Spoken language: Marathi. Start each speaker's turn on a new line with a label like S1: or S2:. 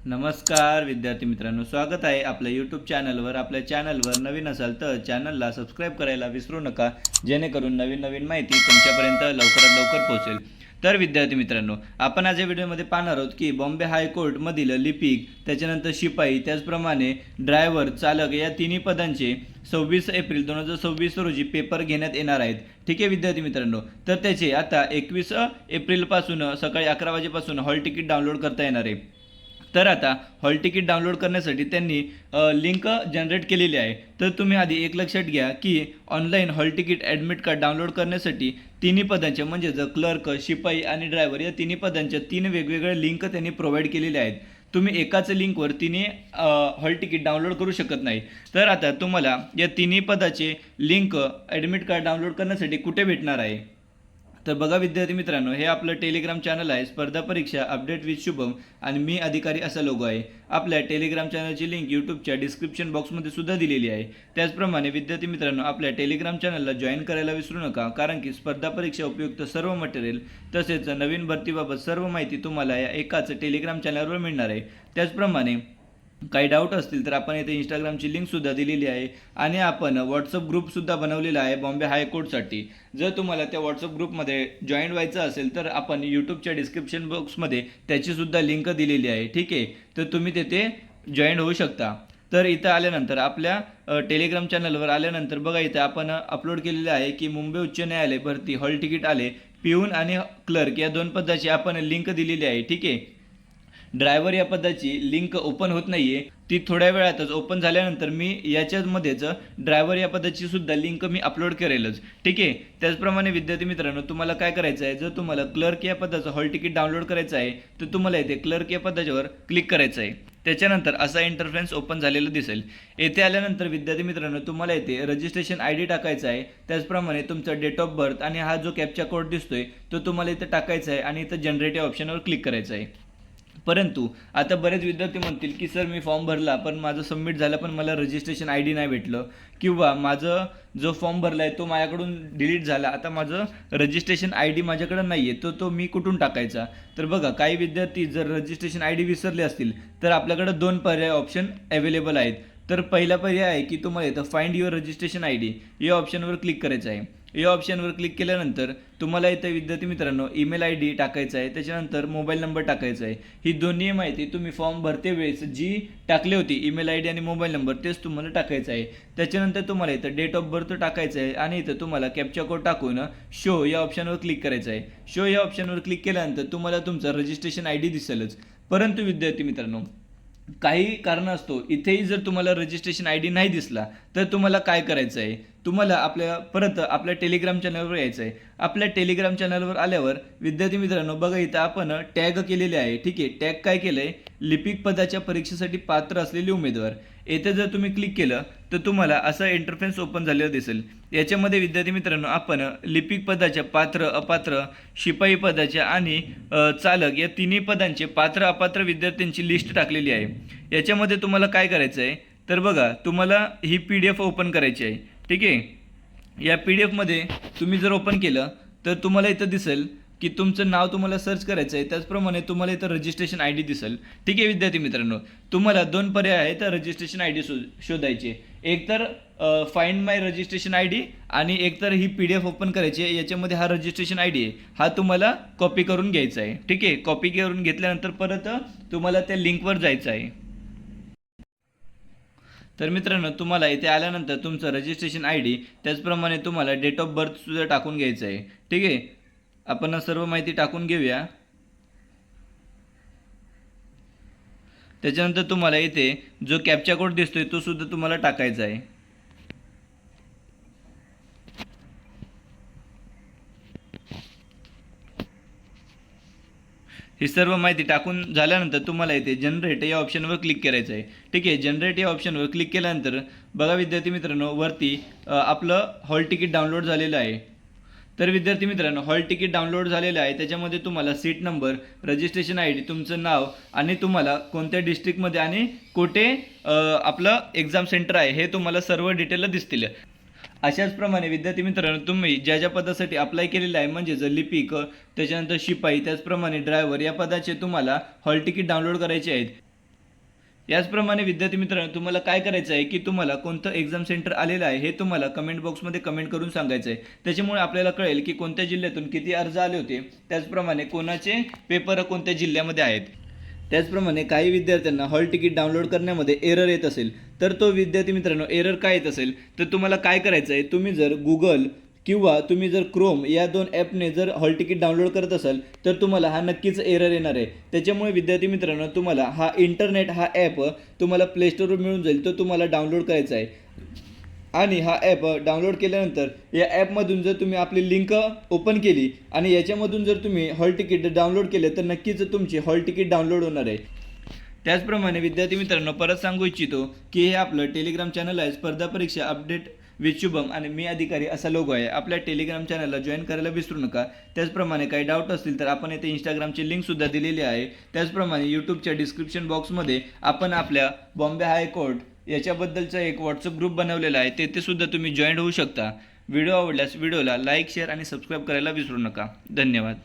S1: नमस्कार विद्यार्थी मित्रांनो, स्वागत आहे आपल्या यूट्यूब चॅनलवर. आपल्या चॅनलवर नवीन असाल तर चॅनलला सबस्क्राईब करायला विसरू नका, जेणेकरून नवीन नवीन माहिती तुमच्यापर्यंत लवकरात लवकर पोहोचेल. तर विद्यार्थी मित्रांनो, आपण आज या व्हिडिओमध्ये पाहणार आहोत की बॉम्बे हायकोर्टमधील लिपिक, त्याच्यानंतर शिपाई, त्याचप्रमाणे ड्रायव्हर, चालक या तिन्ही पदांचे 26 एप्रिल 2026 रोजी पेपर घेण्यात येणार आहेत. ठीक आहे विद्यार्थी मित्रांनो, तर त्याचे आता 21 एप्रिलपासून सकाळी 11 वाजेपासून हॉल तिकीट डाउनलोड करता येणार आहे. तर आता हॉल तिकीट डाउनलोड करण्यासाठी त्यांनी लिंक जनरेट केलेली आहे. तर तुम्ही आधी एक लक्षात घ्या की online hall ticket admit card download करण्यासाठी तिन्ही पदांचे म्हणजे क्लर्क, शिपाई आणि ड्रायव्हर या तिन्ही पदांच्या 3 वेगवेगळ्या लिंक त्यांनी प्रोव्हाइड केलेल्या आहेत. तुम्ही एकाच लिंकवर तिन्ही हॉल तिकीट डाउनलोड करू शकत नाही. तर आता तुम्हाला या तिन्ही पदाचे लिंक ॲडमिट कार्ड डाउनलोड करण्यासाठी कुठे भेटणार आहे? तर बघा विद्यार्थी मित्रांनो, हे आपलं टेलिग्राम चॅनल आहे, स्पर्धा परीक्षा अपडेट विथ शुभम, आणि मी अधिकारी असा लोगो आहे. आपल्या टेलिग्राम चॅनलची लिंक यूट्यूबच्या डिस्क्रिप्शन बॉक्समध्ये सुद्धा दिलेली आहे. त्याचप्रमाणे विद्यार्थी मित्रांनो, आपल्या टेलिग्राम चॅनलला जॉईन करायला विसरू नका, कारण की स्पर्धा परीक्षा उपयुक्त सर्व मटेरियल तसेच नवीन भरतीबाबत सर्व माहिती तुम्हाला या एकाच टेलिग्राम चॅनलवर मिळणार आहे. त्याचप्रमाणे काही डाऊट असतील तर आपण इथे इंस्टाग्रामची लिंकसुद्धा दिलेली आहे, आणि आपण व्हॉट्सअप ग्रुपसुद्धा बनवलेला आहे बॉम्बे हायकोर्टसाठी. जर तुम्हाला त्या व्हॉट्सअप ग्रुपमध्ये जॉईन व्हायचं असेल तर आपण यूट्यूबच्या डिस्क्रिप्शन बॉक्समध्ये त्याचीसुद्धा लिंक दिलेली आहे. ठीक आहे, तर तुम्ही तिथे जॉईन होऊ शकता. तर इथं आल्यानंतर आपल्या टेलिग्राम चॅनलवर आल्यानंतर बघा, इथं आपण अपलोड केलेलं आहे की मुंबई उच्च न्यायालय भरती हॉल तिकीट आले, पिऊन आणि क्लर्क या 2 पदाची आपण लिंक दिलेली आहे. ठीक आहे, ड्रायव्हर या पदाची लिंक ओपन होत नाहीये, ती थोड्या वेळातच ओपन झाल्यानंतर मी याच्यामध्येच ड्रायव्हर या पदाची सुद्धा लिंक मी अपलोड करेलच. ठीक आहे, त्याचप्रमाणे विद्यार्थी मित्रांनो, तुम्हाला काय करायचं आहे, जर तुम्हाला क्लर्क या पदाचं हॉल तिकीट डाउनलोड करायचं आहे तर तुम्हाला इथे क्लर्क या पदाच्यावर क्लिक करायचं आहे. त्याच्यानंतर असा इंटरफेस ओपन झालेला दिसेल. येथे आल्यानंतर विद्यार्थी मित्रांनो, तुम्हाला इथे रजिस्ट्रेशन ID टाकायचा आहे. त्याचप्रमाणे तुमचा डेट ऑफ बर्थ आणि हा जो कॅप्चा कोड दिसतोय तो तुम्हाला इथे टाकायचा आहे, आणि इथं जनरेट या ऑप्शनवर क्लिक करायचं आहे. परंतु आता बरेच विद्यार्थी म्हणतील की सर, मी फॉर्म भरला पण माझं सबमिट झालं पण मला रजिस्ट्रेशन ID नाही भेटलं, किंवा माझं जो फॉर्म भरला आहे तो माझ्याकडून डिलीट झाला, आता माझं रजिस्ट्रेशन ID माझ्याकडे नाही आहे, तो मी कुठून टाकायचा? तर बघा, काही विद्यार्थी जर रजिस्ट्रेशन ID विसरले असतील तर आपल्याकडे 2 पर्याय ऑप्शन अवेलेबल आहेत. तर पहिला पर्याय आहे की तुम्हाला इथं फाइंड युअर रजिस्ट्रेशन ID या ऑप्शनवर क्लिक करायचं आहे. या ऑप्शनवर क्लिक केल्यानंतर तुम्हाला इथं विद्यार्थी मित्रांनो ईमेल ID टाकायचा आहे, त्याच्यानंतर मोबाईल नंबर टाकायचा आहे. ही दोन्ही माहिती तुम्ही फॉर्म भरते वेळेस जी टाकली होती, ईमेल ID आणि मोबाईल नंबर, तेच तुम्हाला टाकायचं आहे. त्याच्यानंतर तुम्हाला इथं डेट ऑफ बर्थ टाकायचं आहे, आणि इथं तुम्हाला कॅप्चा कोड टाकून शो या ऑप्शनवर क्लिक करायचं आहे. शो या ऑप्शनवर क्लिक केल्यानंतर तुम्हाला तुमचं रजिस्ट्रेशन ID दिसेलच. परंतु विद्यार्थी मित्रांनो, काही कारणास्तव इथेही जर तुम्हाला रजिस्ट्रेशन ID नाही दिसला तर तुम्हाला काय करायचं आहे, तुम्हाला परत आपल्या टेलिग्राम चॅनलवर यायचं आहे. आपल्या टेलिग्राम चॅनलवर आल्यावर विद्यार्थी मित्रांनो, बघा इथं आपण टॅग केलेले आहे. ठीक आहे, टॅग काय केलं आहे, लिपिक पदाच्या परीक्षेसाठी पात्र असलेले उमेदवार. येथे जर तुम्ही क्लिक केलं तर तुम्हाला असं इंटरफेस ओपन झालेलं दिसेल. याच्यामध्ये विद्यार्थी मित्रांनो, आपण लिपिक पदाच्या पात्र, अपात्र, शिपाई पदाच्या आणि चालक या तिन्ही पदांचे पात्र अपात्र विद्यार्थ्यांची लिस्ट टाकलेली आहे. याच्यामध्ये तुम्हाला काय करायचं आहे, तर बघा, तुम्हाला ही PDF ओपन करायची आहे. ठीक आहे, या PDF मध्ये तुम्ही जर ओपन केलं तर तुम्हाला इथं दिसेल की तुमचं नाव तुम्हाला सर्च करायचं आहे. त्याचप्रमाणे तुम्हाला इथं रजिस्ट्रेशन ID दिसेल. ठीक आहे विद्यार्थी मित्रांनो, तुम्हाला 2 पर्याय आहेत रजिस्ट्रेशन ID शोधायचे. एक तर फाइंड माय रजिस्ट्रेशन ID, आणि एक तर ही PDF ओपन करायची आहे. याच्यामध्ये हा रजिस्ट्रेशन ID आहे, हा तुम्हाला कॉपी करून घ्यायचा आहे. ठीक आहे, कॉपी करून घेतल्यानंतर परत तुम्हाला त्या लिंकवर जायचं आहे. तर मित्रांनो, तुम्हाला इथे आल्यानंतर तुमचं रजिस्ट्रेशन ID, त्याचप्रमाणे तुम्हाला डेट ऑफ बर्थसुद्धा टाकून घ्यायचं आहे. ठीक आहे, आपण सर्व माहिती टाकून घेऊया. त्याच्यानंतर तुम्हाला इथे जो कॅप्चा कोड दिसतोय तो सुद्धा तुम्हाला टाकायचा आहे. ही सर्व माहिती टाकून झाल्यानंतर तुम्हाला इथे जनरेट या ऑप्शनवर क्लिक करायचं आहे. ठीक आहे, जनरेट या ऑप्शनवर क्लिक केल्यानंतर बघा विद्यार्थी मित्रांनो, वरती आपलं हॉल तिकीट डाउनलोड झालेलं आहे. तर विद्यार्थी मित्रांनो, हॉल तिकीट डाउनलोड झालेलं आहे. त्याच्यामध्ये तुम्हाला सीट नंबर, रजिस्ट्रेशन ID, तुमचं नाव, आणि तुम्हाला कोणत्या डिस्ट्रिक्टमध्ये आणि कुठे आपलं एक्झाम सेंटर आहे हे तुम्हाला सर्व डिटेल दिसतील. अशाच प्रमाणे विद्यार्थी मित्रांनो, तुम्ही ज्या ज्या पदासाठी अप्लाय केलेलं आहे, म्हणजे लिपिक, त्याच्यानंतर शिपाई, त्याचप्रमाणे ड्रायव्हर या पदाचे तुम्हाला हॉल तिकीट डाउनलोड करायचे आहेत. याचप्रमाणे विद्यार्थी मित्रांनो, तुम्हाला काय करायचं आहे की तुम्हाला कोणतं एक्झाम सेंटर आलेलं आहे हे तुम्हाला कमेंट बॉक्समध्ये कमेंट करून सांगायचं आहे. त्याच्यामुळे आपल्याला कळेल की कोणत्या जिल्ह्यातून किती अर्ज आले होते, त्याचप्रमाणे कोणाचे पेपर कोणत्या जिल्ह्यामध्ये आहेत. त्याचप्रमाणे काही विद्यार्थ्यांना हॉल तिकीट डाउनलोड करण्यामध्ये एरर येत असेल, तर तो विद्यार्थी मित्रांनो एरर काय येत असेल तर तुम्हाला काय करायचं आहे, तुम्ही जर गुगल किंवा तुम्ही जर क्रोम या 2 ॲपने जर हॉल तिकीट डाउनलोड करत असाल तर तुम्हाला हा नक्कीच एरर येणार आहे. त्याच्यामुळे विद्यार्थी मित्रांनो, तुम्हाला हा इंटरनेट हा ॲप तुम्हाला प्ले स्टोरवर मिळून जाईल, तो तुम्हाला डाउनलोड करायचा आहे. आणि हा ॲप डाउनलोड केल्यानंतर या ॲपमधून जर तुम्ही आपली लिंक ओपन केली आणि याच्यामधून जर तुम्ही हॉल तिकीट डाउनलोड केले तर नक्कीच तुमची हॉल तिकीट डाउनलोड होणार आहे. त्याचप्रमाणे विद्यार्थी मित्रांनो, परत सांगू इच्छितो की हे आपलं टेलिग्राम चॅनल आहे, स्पर्धा परीक्षा अपडेट विथ शुभम आणि मी अधिकारी असा लोगो आहे. आपल्या टेलिग्राम चॅनलला जॉईन करायला विसरू नका. त्याचप्रमाणे काही डाऊट असतील तर आपण येथे इंस्टाग्रामची लिंकसुद्धा दिलेली आहे. त्याचप्रमाणे यूट्यूबच्या डिस्क्रिप्शन बॉक्समध्ये आपण आपल्या बॉम्बे हायकोर्ट याच्याबद्दलचा एक व्हॉट्सअप ग्रुप बनवलेला आहे, तेथे सुद्धा तुम्ही जॉईन होऊ शकता. व्हिडिओ आवडल्यास व्हिडिओला लाईक, शेअर आणि सबस्क्राईब करायला विसरू नका. धन्यवाद.